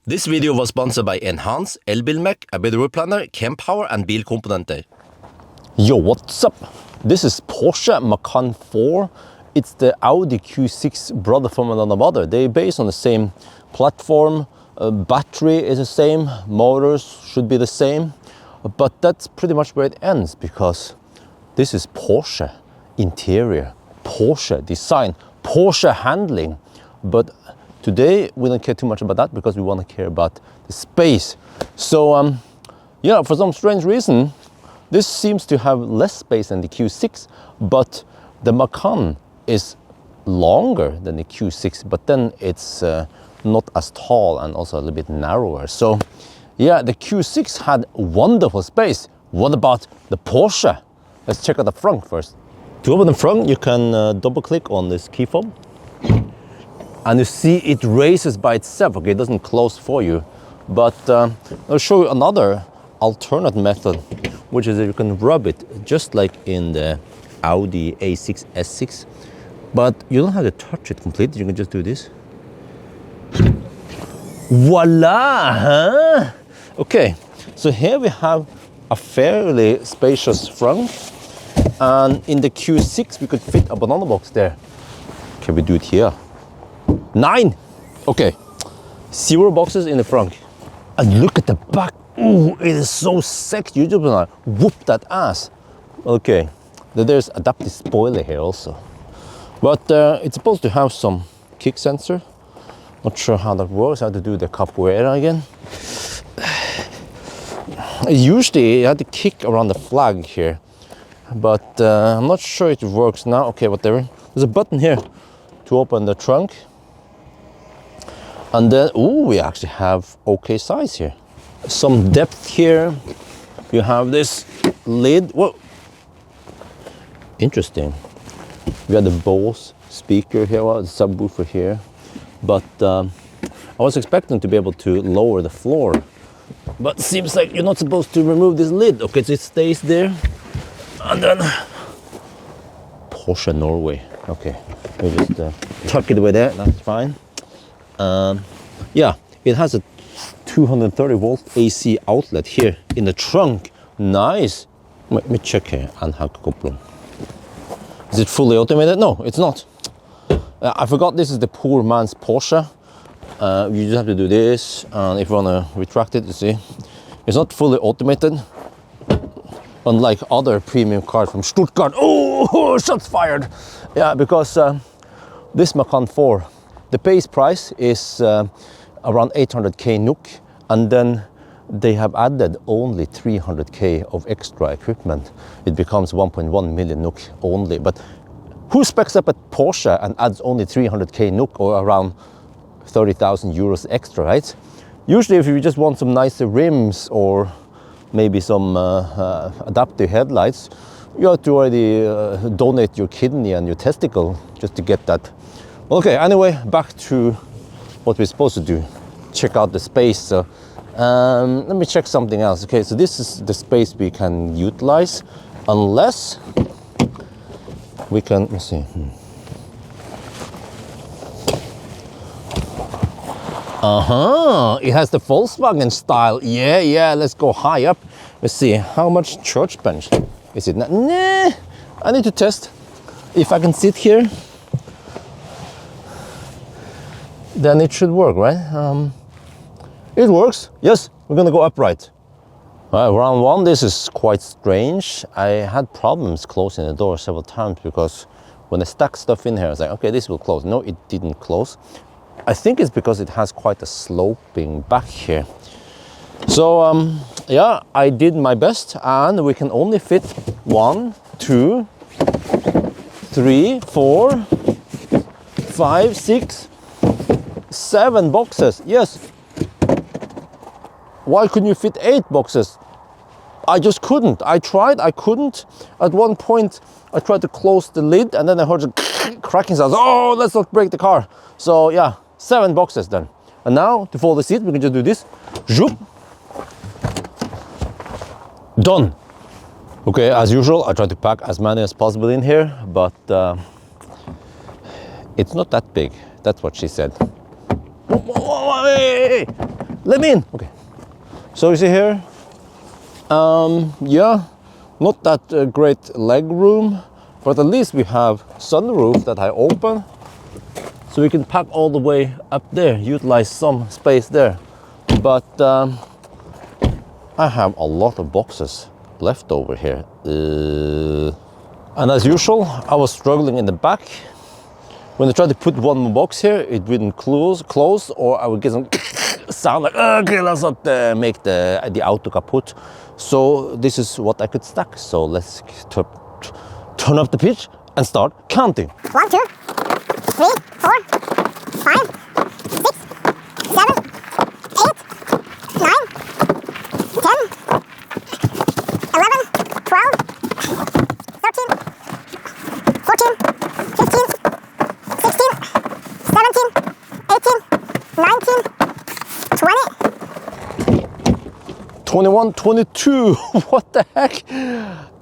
This video was sponsored by Enhance, Elbilmek, ABRP Planner, Kempower and Bilkomponenter. Yo, what's up? This is Porsche Macan 4. It's the Audi Q6 brother from another mother. They're based on the same platform. Battery is the same, motors should be the same. But that's pretty much where it ends, because this is Porsche interior, Porsche design, Porsche handling. But today we don't care too much about that, because we want to care about the space. So yeah, for some strange reason, this seems to have less space than the Q6, but the Macan is longer than the Q6, but then it's not as tall and also a little bit narrower. So yeah, the Q6 had wonderful space. What about the Porsche? Let's check out the front first. To open the front, you can double click on this key fob. And you see it raises by itself. Okay, it doesn't close for you. But I'll show you another alternate method, which is that you can rub it just like in the Audi A6 S6. But you don't have to touch it completely. You can just do this. Voila! Huh? Okay, so here we have a fairly spacious front. And in the Q6, we could fit a banana box there. Can we do it here? 9! Okay, 0 boxes in the front. And look at the back. Ooh, it is so sexy. You just wanna whoop that ass. Okay, there's adaptive spoiler here also. But it's supposed to have some kick sensor. Not sure how that works. I have to do the capoeira again. Usually you have to kick around the flag here, but I'm not sure it works now. Okay, whatever. There's a button here to open the trunk. And then, ooh, we actually have okay size here. Some depth here. You have this lid. Whoa. Interesting. We have the Bose speaker here, well, the subwoofer here. But I was expecting to be able to lower the floor. But seems like you're not supposed to remove this lid. Okay, so it stays there. And then Porsche Norway. Okay, we just tuck it away there, that's fine. Yeah, it has a 230 volt AC outlet here in the trunk. Nice. Let me check here. Is it fully automated? No, it's not. I forgot this is the poor man's Porsche. You just have to do this, and if you want to retract it, you see, it's not fully automated. Unlike other premium cars from Stuttgart. Oh, shots fired! Yeah, because this Macan 4, the base price is around 800k NOK, and then they have added only 300k of extra equipment. It becomes 1.1 million NOK only. But who specs up at Porsche and adds only 300k NOK, or around 30,000 euros extra, right? Usually if you just want some nicer rims or maybe some adaptive headlights, you have to already donate your kidney and your testicle just to get that. Okay, anyway, back to what we're supposed to do. Check out the space. So, let me check something else. Okay, so this is the space we can utilize, unless we can, let's see. It has the Volkswagen style. Yeah, let's go high up. Let's see, how much church bench is it? Nah, I need to test if I can sit here. Then it should work, right? It works. Yes, we're gonna go upright. Round 1, this is quite strange. I had problems closing the door several times, because when I stuck stuff in here, I was like, okay, this will close. No, it didn't close. I think it's because it has quite a sloping back here. So yeah, I did my best, and we can only fit 1, 2, 3, 4, 5, 6, 7 boxes. Yes. Why couldn't you fit 8 boxes? I just couldn't. I tried, I couldn't. At one point, I tried to close the lid, and then I heard a cracking sound. Oh, let's not break the car. So yeah, 7 boxes then. And now, to fold the seat, we can just do this. Zoop. Done. Okay, as usual, I try to pack as many as possible in here, but it's not that big. That's what she said. Hey. let me in. Okay. So you see here, yeah, not that great leg room, but at least we have sunroof that I open, so we can pack all the way up there, utilize some space there. But I have a lot of boxes left over here. And as usual, I was struggling in the back. When I tried to put one more box here, it wouldn't close, or I would get some sound like, okay, let's not make the auto kaput. So this is what I could stack. So let's turn up the pitch and start counting. 1, 2, 3, 4, 5, 6, 7, 8, 9, 10, 11, 12, 13, 14, 15, 16, 17, 18, 19, 20. 21, 22, what the heck?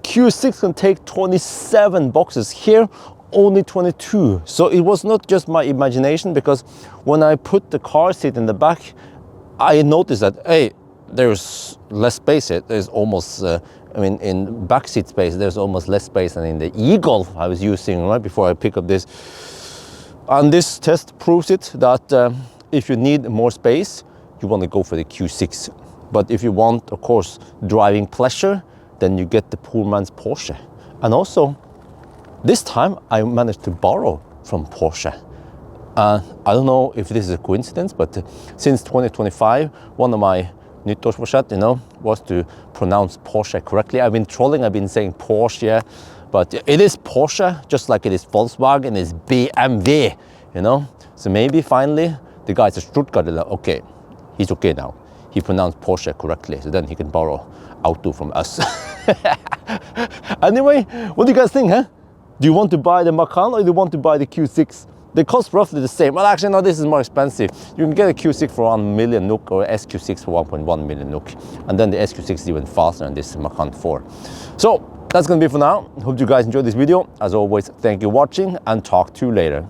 Q6 can take 27 boxes here, only 22. So it was not just my imagination, because when I put the car seat in the back, I noticed that, hey, there's less space here. There's almost, I mean, in back seat space, there's almost less space than in the e-Golf I was using right before I pick up this. And this test proves it, that if you need more space, you want to go for the Q6. But if you want, of course, driving pleasure, then you get the poor man's Porsche. And also, this time I managed to borrow from Porsche. I don't know if this is a coincidence, but since 2025, one of my nyttårsforsett, was to pronounce Porsche correctly. I've been trolling, I've been saying Porsche, but it is Porsche, just like it is Volkswagen, it's BMW, So maybe finally the guys at Stuttgart are like, okay, he's okay now. He pronounced Porsche correctly, so then he can borrow auto from us. Anyway, what do you guys think, huh? Do you want to buy the Macan or do you want to buy the Q6? They cost roughly the same. Well, actually, no, this is more expensive. You can get a Q6 for 1 million NOK or SQ6 for 1.1 million NOK. And then the SQ6 is even faster than this Macan 4. So that's gonna be it for now. Hope you guys enjoyed this video. As always, thank you for watching and talk to you later.